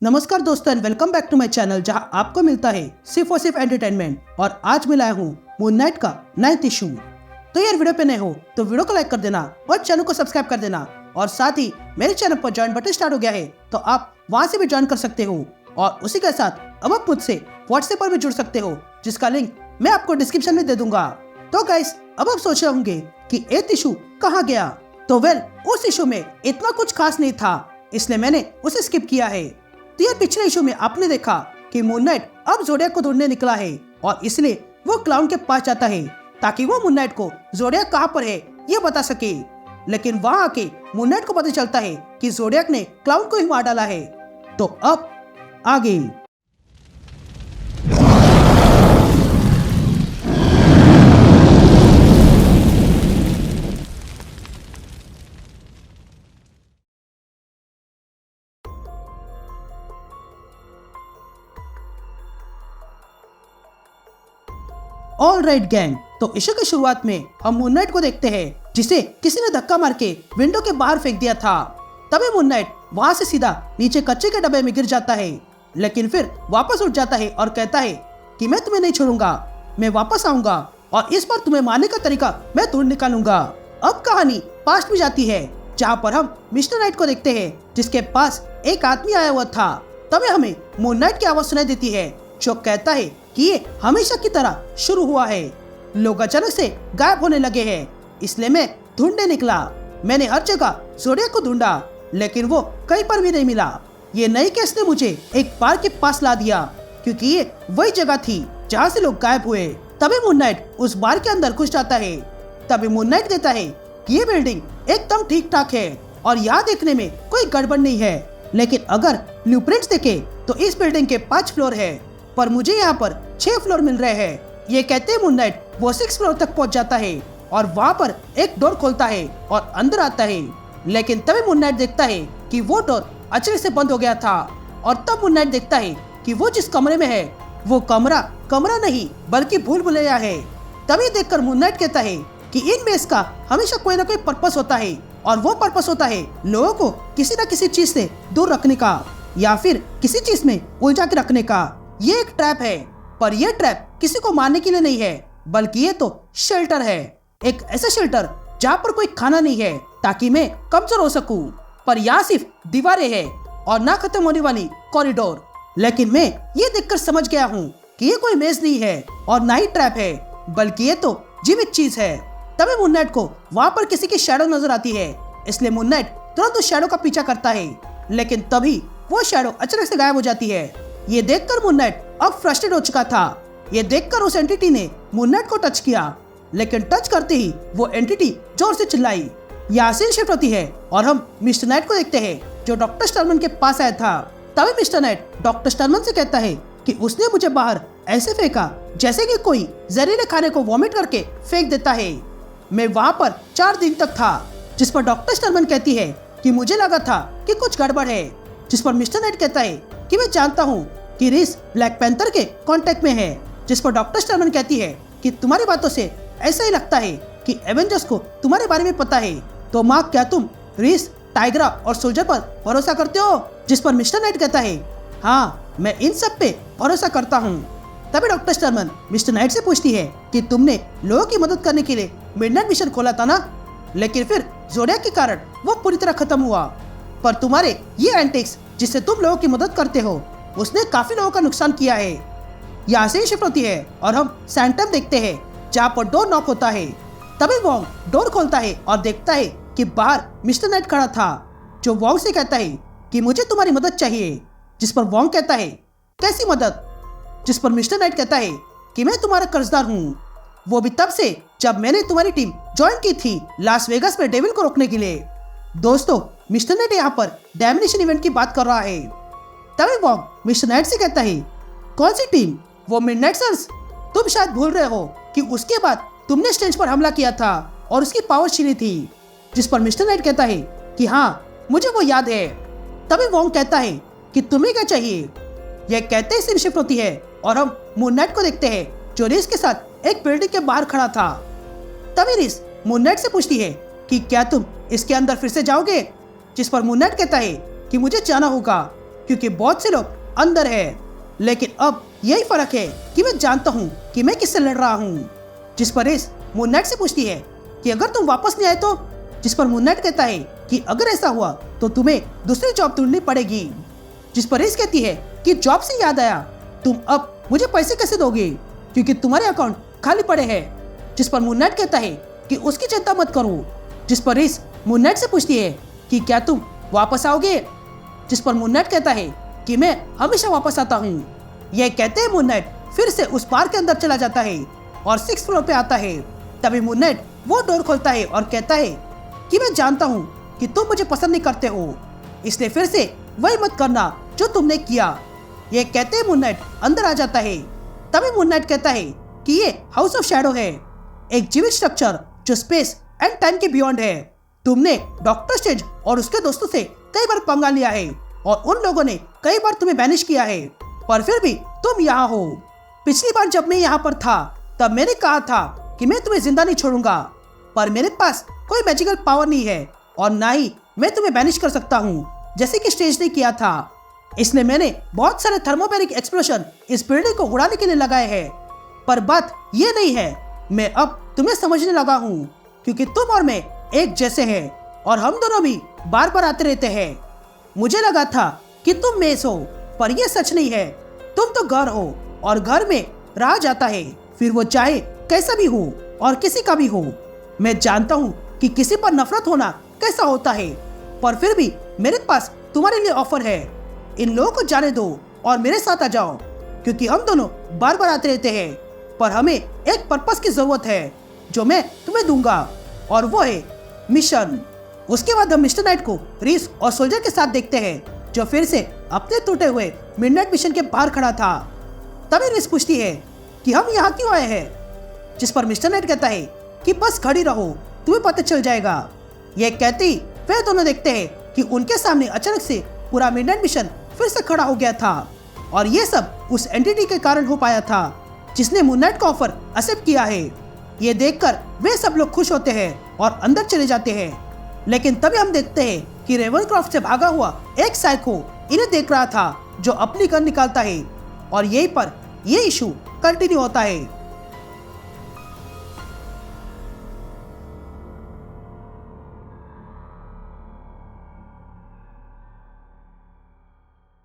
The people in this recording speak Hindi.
नमस्कार दोस्तों and welcome back to my channel जहां आपको मिलता है सिर्फ और सिर्फ एंटरटेनमेंट। और आज मैं लाया हूं मून नाइट का 9th इशू। तो यार वीडियो पे नए हो तो वीडियो को लाइक कर देना और चैनल को सब्सक्राइब कर देना। और साथ ही मेरे चैनल पर ज्वाइन बटन स्टार्ट हो गया है तो आप वहां से भी ज्वाइन कर सकते हो। और उसी के साथ अब आप मुझसे व्हाट्सएप पर भी जुड़ सकते हो जिसका लिंक मैं आपको डिस्क्रिप्शन में दे दूंगा। तो गाइस अब आप सोच रहे होंगे कि 8th इशू कहाँ गया। तो वेल उस इशू में इतना कुछ खास नहीं था इसलिए मैंने उसे स्किप किया है। तो यार पिछले इशू में आपने देखा कि मून नाइट अब जोडियाक को ढूंढने निकला है और इसलिए वो क्लाउन के पास जाता है ताकि वो मून नाइट को जोडियाक कहाँ पर है ये बता सके। लेकिन वहाँ आके मून नाइट को पता चलता है कि जोडियाक ने क्लाउन को ही मार डाला है। तो अब आगे ऑल राइट गैंग। तो इशू की शुरुआत में हम मून नाइट को देखते हैं जिसे किसी ने धक्का मार के विंडो के बाहर फेंक दिया था। तभी मून नाइट वहां से सीधा नीचे कच्चे के डब्बे में गिर जाता है लेकिन फिर वापस उठ जाता है और कहता है कि मैं तुम्हें नहीं छोड़ूंगा, मैं वापस आऊंगा और इस बार तुम्हें मारने का तरीका मैं ढूंढ निकालूंगा। अब कहानी पास्ट में जाती है जहाँ पर हम मिस्टर नाइट को देखते हैं जिसके पास एक आदमी आया हुआ था। तभी हमें मून नाइट की आवाज सुनाई देती है जो कहता है कि ये हमेशा की तरह शुरू हुआ है, लोग अचानक से गायब होने लगे हैं इसलिए मैं ढूंढने निकला। मैंने हर जगह जोडियाक को ढूंढा लेकिन वो कहीं पर भी नहीं मिला। ये नई केस ने मुझे एक बार के पास ला दिया क्योंकि ये वही जगह थी जहाँ से लोग गायब हुए। तभी मून नाइट उस बार के अंदर घुस जाता है। तभी मून नाइट देता है कि ये बिल्डिंग एकदम ठीक ठाक है और यहाँ देखने में कोई गड़बड़ नहीं है, लेकिन अगर ब्लूप्रिंट्स देखे तो इस बिल्डिंग के 5 फ्लोर है पर मुझे यहाँ पर 6 फ्लोर मिल रहे हैं। ये कहते हैं मून नाइट वो 6 फ्लोर तक पहुँच जाता है और वहाँ पर एक डोर खोलता है और अंदर आता है। लेकिन तभी मून नाइट देखता है कि वो डोर अचानक से बंद हो गया था। और तब मून नाइट देखता है कि वो जिस कमरे में है वो कमरा नहीं बल्कि भूल भुलैया है। तभी देखकर मून नाइट कहता है कि इन बेस का हमेशा कोई ना कोई पर्पस होता है और वो पर्पस होता है लोगों को किसी न किसी चीज से दूर रखने का या फिर किसी चीज में उलझा के रखने का। ये एक ट्रैप है पर यह ट्रैप किसी को मारने के लिए नहीं है बल्कि ये तो शेल्टर है, एक ऐसा शेल्टर जहाँ पर कोई खाना नहीं है ताकि मैं कमजोर हो सकूं। पर यहाँ सिर्फ दीवारें हैं और ना खत्म होने वाली कॉरिडोर। लेकिन मैं ये देखकर समझ गया हूँ कि ये कोई मेज नहीं है और ना ही ट्रैप है बल्कि ये तो जीवित चीज है। तभी मून नाइट को वहाँ पर किसी की शैडो नजर आती है इसलिए मून नाइट तुरंत उस शैडो का पीछा करता है लेकिन तभी वो शैडो अचानक से गायब हो जाती है। ये देखकर मून नाइट अब फ्रस्ट्रेट हो चुका था। ये देखकर उस एंटिटी ने मून नाइट को टच किया लेकिन टच करते ही वो एंटिटी जोर से चिल्लाई। यहाँ सीन शिफ्ट होती है और हम मिस्टर नाइट को देखते हैं जो डॉक्टर स्टर्मन के पास आया था। तभी मिस्टर नाइट डॉक्टर स्टर्मन से कहता है कि उसने मुझे बाहर ऐसे फेंका जैसे कि कोई जहरीले खाने को वॉमिट करके फेंक देता है। मैं वहाँ पर 4 दिन तक था। जिस पर डॉक्टर स्टर्मन कहती है कि मुझे लगा था कि कुछ गड़बड़ है। जिस पर मिस्टर नाइट कहता है कि मैं जानता हूँ कि रिस ब्लैक पैंथर के कांटेक्ट में है। जिस पर डॉक्टर स्टर्मन कहती है कि तुम्हारी बातों से ऐसा ही लगता है कि एवेंजर्स को तुम्हारे बारे में पता है, तो माँ क्या तुम रिस, टाइग्रा और सोल्जर पर भरोसा करते हो। जिस पर मिस्टर नाइट कहता है हाँ मैं इन सब पे भरोसा करता हूँ। तभी डॉक्टर स्टर्मन मिस्टर नाइट से पूछती है कि तुमने लोगों की मदद करने के लिए मिडनाइट मिशन खोला था ना, लेकिन फिर जोडियाक के कारण वो पूरी तरह खत्म हुआ। पर तुम्हारे ये एंटिक्स जिससे तुम लोगों की मदद करते हो उसने काफी लोगों का नुकसान किया है। यहाँ से शिफ्ट होती है और हम सैंटम देखते हैं जहाँ पर डोर नॉक होता है। तभी वोंग डोर खोलता है और देखता है कि बाहर मिस्टर नाइट खड़ा था जो वोंग से कहता है कि मुझे तुम्हारी मदद चाहिए। जिस पर वोंग कहता है कैसी मदद। जिस पर मिस्टर नाइट कहता है कि मैं तुम्हारा कर्जदार हूँ, वो भी तब से जब मैंने तुम्हारी टीम ज्वाइन की थी लास वेगास में डेविल को रोकने के लिए। दोस्तों मिस्टर नाइट यहाँ पर डैमिनेशन इवेंट की बात कर रहा है। तभी वोंग मिस्टर नाइट से कहता है कौन सी टीम। वो मिडनाइट सन्स। तुम शायद भूल रहे हो कि उसके बाद तुमने स्टेज पर हमला किया था और उसकी पावर छीनी थी। जिस पर मिस्टर नाइट कहता है कि हाँ मुझे वो याद है। तभी वोंग कहता है कि तुम्हें क्या चाहिए। यह कहते ही सीन शिफ्ट होती है और हम मून नाइट को देखते हैं जो रिस के साथ एक बिल्डिंग के बाहर खड़ा था। तभी रिस मून नाइट से पूछती है कि क्या तुम इसके अंदर फिर से जाओगे। जिस पर मून नाइट कहता है कि मुझे जाना होगा क्योंकि बहुत से लोग अंदर है। लेकिन अब यही फर्क है कि मैं जानता हूँ कि मैं किससे लड़ रहा हूँ। जिस पर एस मून नाइट से पूछती है कि अगर तुम वापस नहीं आए तो? जिस पर मून नाइट कहता है कि अगर ऐसा हुआ तो तुम्हें दूसरी जॉब ढूंढनी पड़ेगी। जिस पर एस कहती है कि जॉब से याद आया, तुम अब मुझे पैसे कैसे दोगे क्योंकि तुम्हारे अकाउंट खाली पड़े हैं। जिस पर मून नाइट कहता है कि उसकी चिंता मत करो। जिस पर एस मून नाइट से पूछती है कि क्या तुम वापस आओगे? जिस पर मून नाइट कहता है कि मैं हमेशा वापस आता हूँ। यह कहते हैं मून नाइट फिर से उस पार्क के अंदर चला जाता है और 6th फ्लोर पे आता है। तभी मून नाइट वो डोर खोलता है और कहता है कि मैं जानता हूँ कि तुम मुझे पसंद नहीं करते हो, इसलिए फिर से वही मत करना जो तुमने किया। ये कहते हैं मून नाइट अंदर आ जाता है। तभी मून नाइट कहता है कि ये हाउस ऑफ शैडो है, एक जीवित स्ट्रक्चर जो स्पेस एंड टाइम के बियॉन्ड है। तुमने डॉक्टर स्ट्रेंज और उसके दोस्तों से कई बार पंगा लिया है और उन लोगों ने कई बार तुम्हें बैनिश किया है, पर फिर भी तुम यहाँ हो। पिछली बार जब मैं यहाँ पर था तब मैंने कहा था कि मैं तुम्हें जिंदा नहीं छोड़ूंगा, पर मेरे पास कोई मैजिकल पावर नहीं है और ना ही मैं तुम्हें बैनिश कर सकता हूँ जैसे कि स्टेज ने किया था। इसलिए मैंने बहुत सारे थर्मोबैरिक एक्सप्लोशन इस बिल्डिंग को उड़ाने के लिए लगाए हैं। पर बात ये नहीं है, मैं अब तुम्हें समझने लगा हूँ क्योंकि तुम और मैं एक जैसे हैं और हम दोनों भी बार बार आते रहते हैं। मुझे लगा था कि तुम मेस हो, पर यह सच नहीं है। तुम तो घर हो और घर में रहा जाता है, फिर वो चाहे कैसा भी हो और किसी का भी हो। मैं जानता हूँ कि किसी पर नफरत होना कैसा होता है, पर फिर भी मेरे पास तुम्हारे लिए ऑफर है। इन लोगों को जाने दो और मेरे साथ आ जाओ क्योंकि हम दोनों बार बार आते रहते हैं, पर हमें एक पर्पस की जरूरत है जो मैं तुम्हें दूंगा और वो है मिशन। उसके बाद हम मिस्टर नाइट को रीस और सोल्जर के साथ देखते हैं जो फिर से अपने टूटे हुए मिडनाइट मिशन के बाहर खड़ा था। तभी रीस पूछती है कि हम यहाँ क्यों आए हैं? जिस पर मिस्टर नाइट कहता है कि बस खड़ी रहो, तुम्हें पता चल जाएगा। यह कहते ही वे दोनों देखते हैं कि उनके सामने अचानक से पूरा मिडनाइट मिशन फिर से खड़ा हो गया था और ये सब उस एंटिटी के कारण हो पाया था जिसने मून नाइट का ऑफर एक्सेप्ट किया है। ये देखकर वे सब लोग खुश होते हैं और अंदर चले जाते हैं। लेकिन तभी हम देखते हैं कि रेवनक्रॉफ्ट से भागा हुआ एक साइको इन्हें देख रहा था जो अपनी गन निकालता है और यहीं पर ये इशू कंटिन्यू होता है।